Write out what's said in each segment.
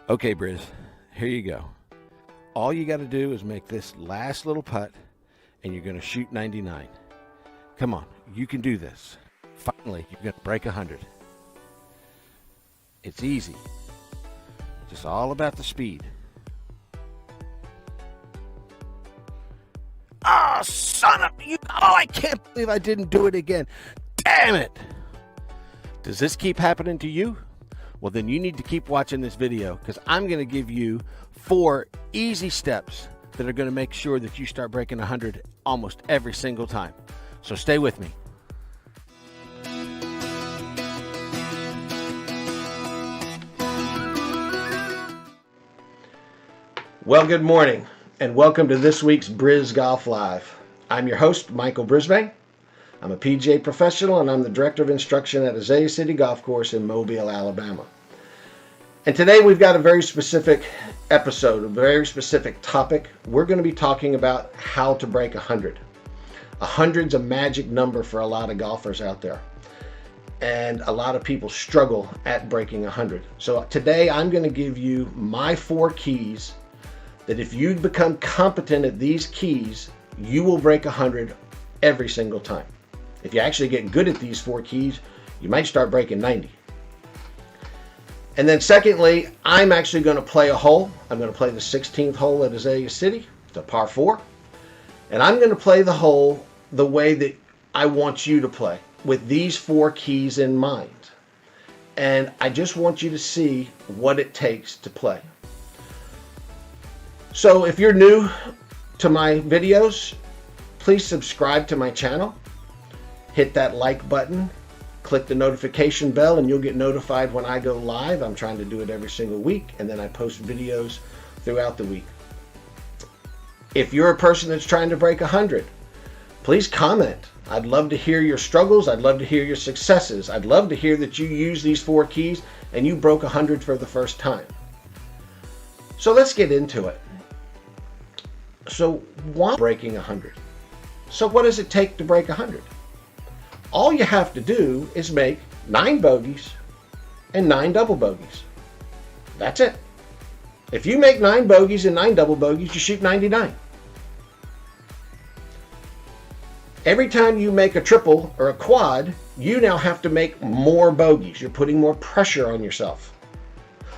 Okay, Briz, here you go. All you got to do is make this last little putt, and you're going to shoot 99. Come on, you can do this. Finally, you're going to break 100. It's easy. Just all about the speed. Oh, son of you! Oh, I can't believe I didn't do it again. Damn it! Does this keep happening to you? Well, then you need to keep watching this video because I'm going to give you 4 easy steps that are going to make sure that you start breaking 100 almost every single time. So stay with me. Well, good morning and welcome to this week's Briz Golf Live. I'm your host, Michael Brisbane. I'm a PGA professional and I'm the Director of Instruction at Azalea City Golf Course in Mobile, Alabama. And today we've got a very specific episode, a very specific topic. We're going to be talking about how to break 100. 100's a magic number for a lot of golfers out there. And a lot of people struggle at breaking 100. So today I'm going to give you my 4 keys that if you become competent at these keys, you will break 100 every single time. If you actually get good at these 4 keys, you might start breaking 90. And then secondly, I'm actually going to play a hole. I'm going to play the 16th hole at Azalea City. It's a par 4. And I'm going to play the hole the way that I want you to play, with these 4 keys in mind. And I just want you to see what it takes to play. So if you're new to my videos, please subscribe to my channel. Hit that like button. Click the notification bell and you'll get notified when I go live. I'm trying to do it every single week, and then I post videos throughout the week. If you're a person that's trying to break 100, please comment. I'd love to hear your struggles. I'd love to hear your successes. I'd love to hear that you use these 4 keys and you broke 100 for the first time. So let's get into it. So why breaking 100? So what does it take to break 100? All you have to do is make 9 bogeys and 9 double bogeys. That's it. If you make 9 bogeys and 9 double bogeys, you shoot 99. Every time you make a triple or a quad, you now have to make more bogeys. You're putting more pressure on yourself.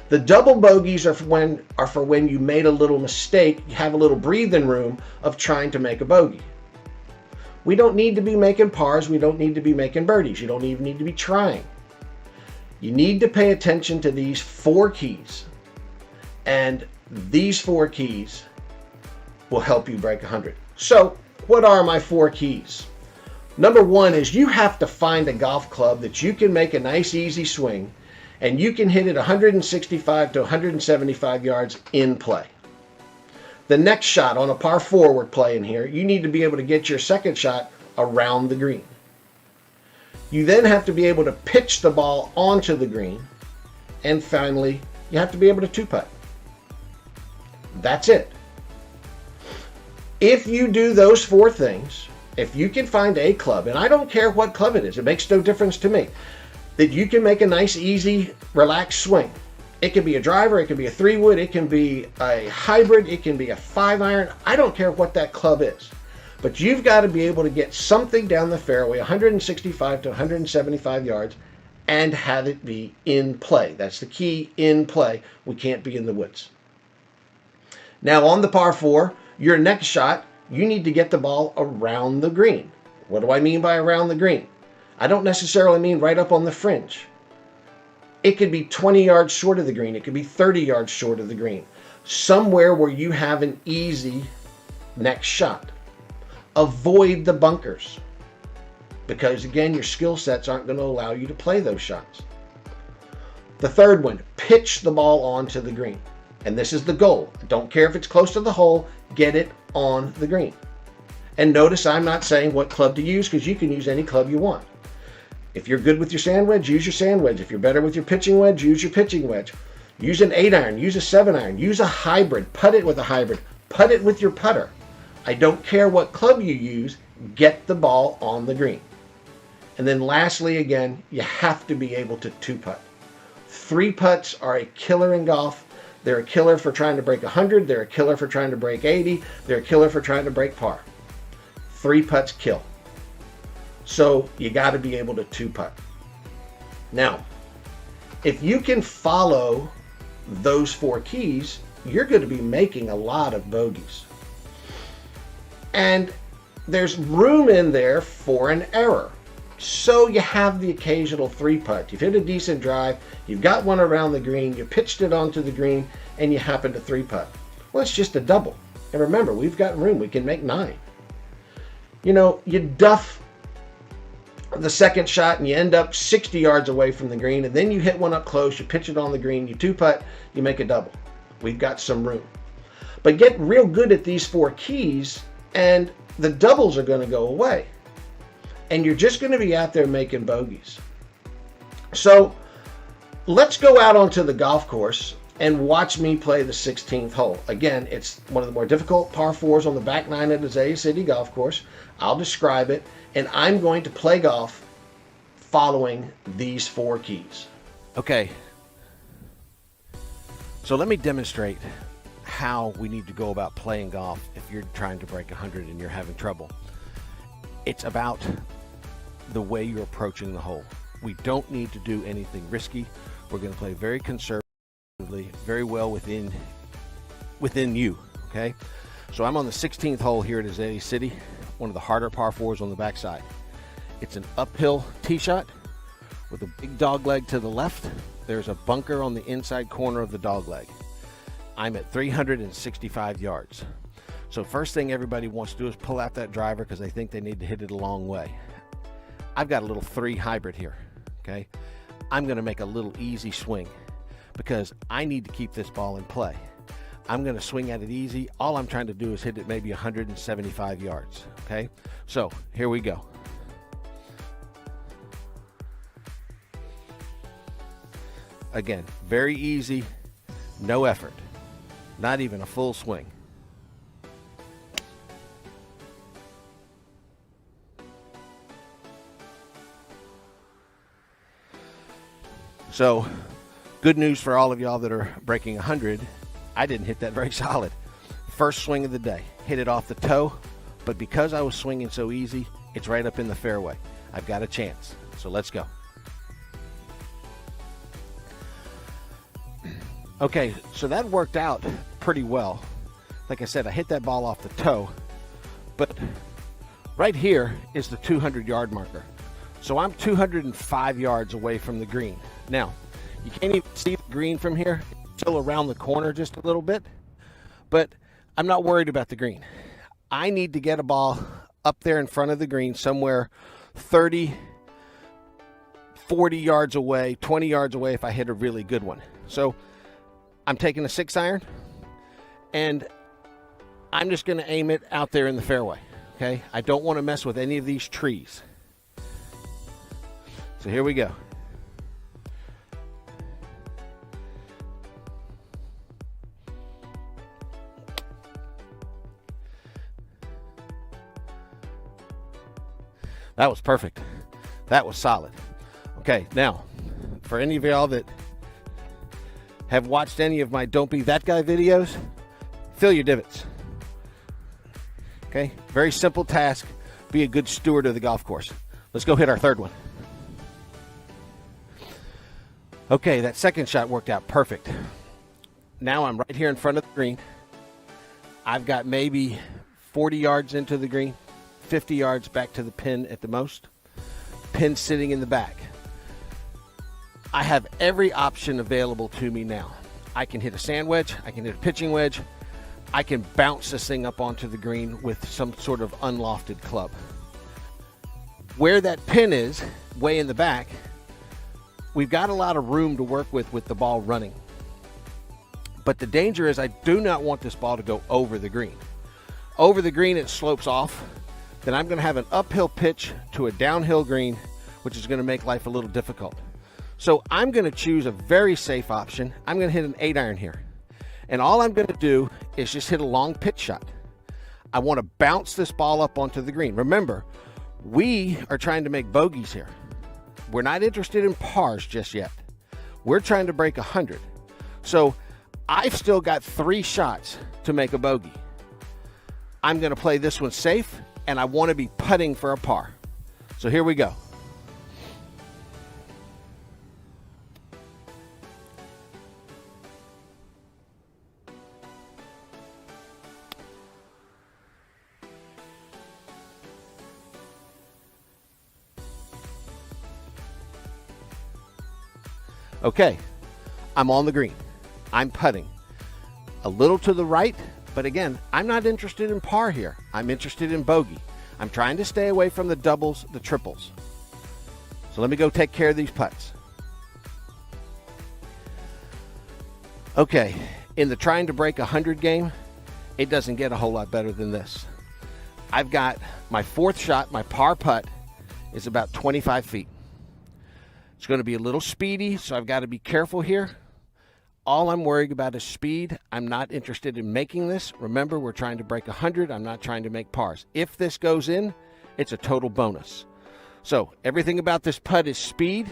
The double bogeys are for when you made a little mistake, you have a little breathing room of trying to make a bogey. We don't need to be making pars. We don't need to be making birdies. You don't even need to be trying. You need to pay attention to these 4 keys. And these 4 keys will help you break 100. So what are my 4 keys? Number 1 is you have to find a golf club that you can make a nice easy swing and you can hit it 165 to 175 yards in play. The next shot on a par 4 we're playing here, you need to be able to get your second shot around the green. You then have to be able to pitch the ball onto the green. And finally, you have to be able to 2-putt. That's it. If you do those 4 things, if you can find a club, and I don't care what club it is, it makes no difference to me, that you can make a nice, easy, relaxed swing. It can be a driver, it can be a 3-wood, it can be a hybrid, it can be a 5-iron. I don't care what that club is. But you've got to be able to get something down the fairway, 165 to 175 yards, and have it be in play. That's the key, in play. We can't be in the woods. Now on the par 4, your next shot, you need to get the ball around the green. What do I mean by around the green? I don't necessarily mean right up on the fringe. It could be 20 yards short of the green. It could be 30 yards short of the green. Somewhere where you have an easy next shot. Avoid the bunkers. Because again, your skill sets aren't going to allow you to play those shots. The third one, pitch the ball onto the green. And this is the goal. Don't care if it's close to the hole, get it on the green. And notice I'm not saying what club to use because you can use any club you want. If you're good with your sand wedge, use your sand wedge. If you're better with your pitching wedge, use your pitching wedge. Use an 8-iron, use a 7-iron, use a hybrid, putt it with a hybrid, putt it with your putter. I don't care what club you use, get the ball on the green. And then lastly, again, you have to be able to 2-putt. 3 putts are a killer in golf. They're a killer for trying to break 100. They're a killer for trying to break 80. They're a killer for trying to break par. 3 putts kill. So you got to be able to 2-putt. Now, if you can follow those 4 keys, you're going to be making a lot of bogeys. And there's room in there for an error. So you have the occasional 3-putt. You've hit a decent drive, you've got one around the green, you pitched it onto the green, and you happen to 3-putt. Well, it's just a double. And remember, we've got room. We can make 9. You know, you duff the second shot and you end up 60 yards away from the green, and then you hit one up close, you pitch it on the green, you 2-putt, you make a double. We've got some room. But get real good at these 4 keys, and the doubles are going to go away. And you're just going to be out there making bogeys. So let's go out onto the golf course and watch me play the 16th hole. Again, it's one of the more difficult par 4s on the back 9 at Azalea City Golf Course. I'll describe it, and I'm going to play golf following these 4 keys. Okay. So let me demonstrate how we need to go about playing golf if you're trying to break 100 and you're having trouble. It's about the way you're approaching the hole. We don't need to do anything risky. We're going to play very conservatively, very well within you, okay? So I'm on the 16th hole here at Azalea City, one of the harder par 4s on the backside. It's an uphill tee shot with a big dog leg to the left. There's a bunker on the inside corner of the dog leg. I'm at 365 yards. So first thing everybody wants to do is pull out that driver because they think they need to hit it a long way. I've got a little 3 hybrid here, okay? I'm going to make a little easy swing because I need to keep this ball in play. I'm going to swing at it easy. All I'm trying to do is hit it maybe 175 yards, okay? So here we go. Again, very easy, no effort, not even a full swing. So, good news for all of y'all that are breaking 100. I didn't hit that very solid. First swing of the day, hit it off the toe, but because I was swinging so easy, it's right up in the fairway. I've got a chance, so let's go. Okay, so that worked out pretty well. Like I said, I hit that ball off the toe, but right here is the 200-yard marker. So I'm 205 yards away from the green. Now, you can't even see the green from here. It's still around the corner just a little bit, but I'm not worried about the green. I need to get a ball up there in front of the green somewhere 30, 40 yards away, 20 yards away if I hit a really good one. So I'm taking a 6-iron, and I'm just going to aim it out there in the fairway, okay? I don't want to mess with any of these trees. So here we go. That was perfect. That was solid. Okay, now, for any of y'all that have watched any of my Don't Be That Guy videos, fill your divots. Okay, very simple task. Be a good steward of the golf course. Let's go hit our third one. Okay, that second shot worked out perfect. Now I'm right here in front of the green. I've got maybe 40 yards into the green, 50 yards back to the pin at the most. Pin sitting in the back. I have every option available to me now. I can hit a sand wedge, I can hit a pitching wedge, I can bounce this thing up onto the green with some sort of unlofted club. Where that pin is, way in the back, we've got a lot of room to work with the ball running. But the danger is I do not want this ball to go over the green. Over the green, it slopes off. Then I'm going to have an uphill pitch to a downhill green, which is going to make life a little difficult. So I'm going to choose a very safe option. I'm going to hit an 8-iron here. And all I'm going to do is just hit a long pitch shot. I want to bounce this ball up onto the green. Remember, we are trying to make bogeys here. We're not interested in pars just yet. We're trying to break 100. So I've still got 3 shots to make a bogey. I'm going to play this one safe, and I want to be putting for a par. So here we go. Okay, I'm on the green. I'm putting. A little to the right, but again, I'm not interested in par here. I'm interested in bogey. I'm trying to stay away from the doubles, the triples. So let me go take care of these putts. Okay, in the trying to break 100 game, it doesn't get a whole lot better than this. I've got my 4th shot, my par putt, is about 25 feet. It's going to be a little speedy, so I've got to be careful here. All I'm worried about is speed. I'm not interested in making this. Remember, we're trying to break 100. I'm not trying to make pars. If this goes in, it's a total bonus. So everything about this putt is speed.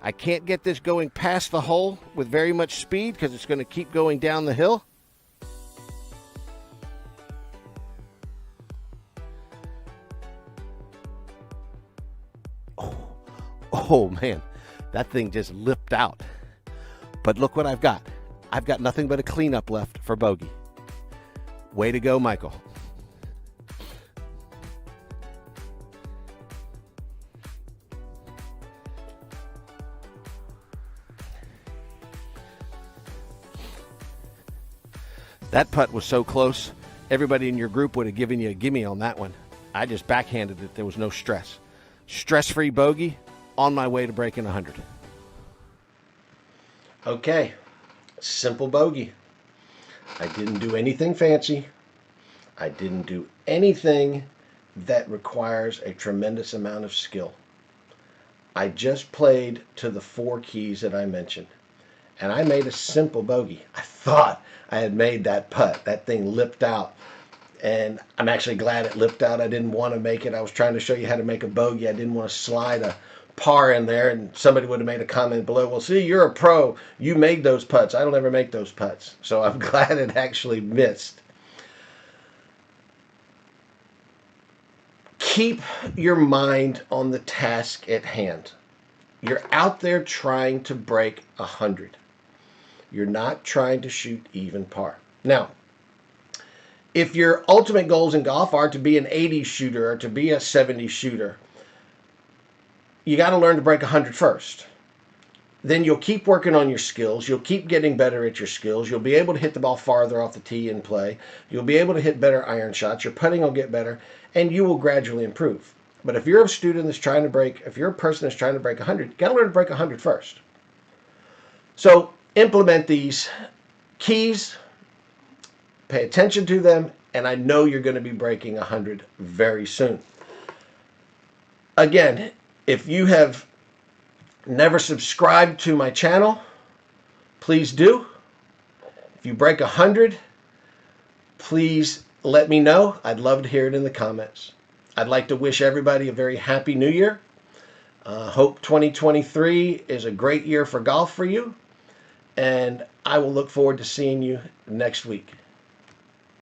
I can't get this going past the hole with very much speed because it's going to keep going down the hill. Oh man, that thing just lipped out. But look what I've got. I've got nothing but a cleanup left for bogey. Way to go, Michael. That putt was so close, everybody in your group would have given you a gimme on that one. I just backhanded it. There was no stress. Stress-free bogey, on my way to breaking 100. Okay, simple bogey. I didn't do anything fancy. I didn't do anything that requires a tremendous amount of skill. I just played to the 4 keys that I mentioned, and I made a simple bogey. I thought I had made that putt. That thing lipped out, and I'm actually glad it lipped out. I didn't want to make it. I was trying to show you how to make a bogey. I didn't want to slide a par in there, and somebody would have made a comment below, well, see, you're a pro, you made those putts. I don't ever make those putts. So I'm glad it actually missed. Keep your mind on the task at hand. You're out there trying to break 100. You're not trying to shoot even par. Now, if your ultimate goals in golf are to be an 80 shooter or to be a 70 shooter, you got to learn to break 100 first. Then you'll keep working on your skills. You'll keep getting better at your skills. You'll be able to hit the ball farther off the tee and play. You'll be able to hit better iron shots. Your putting will get better, and you will gradually improve. But if you're a student that's trying to break, if you're a person that's trying to break 100, you got to learn to break 100 first. So implement these keys, pay attention to them, and I know you're going to be breaking 100 very soon. Again, if you have never subscribed to my channel, please do. If you break 100, please let me know. I'd love to hear it in the comments. I'd like to wish everybody a very happy new year. Hope 2023 is a great year for golf for you. And I will look forward to seeing you next week.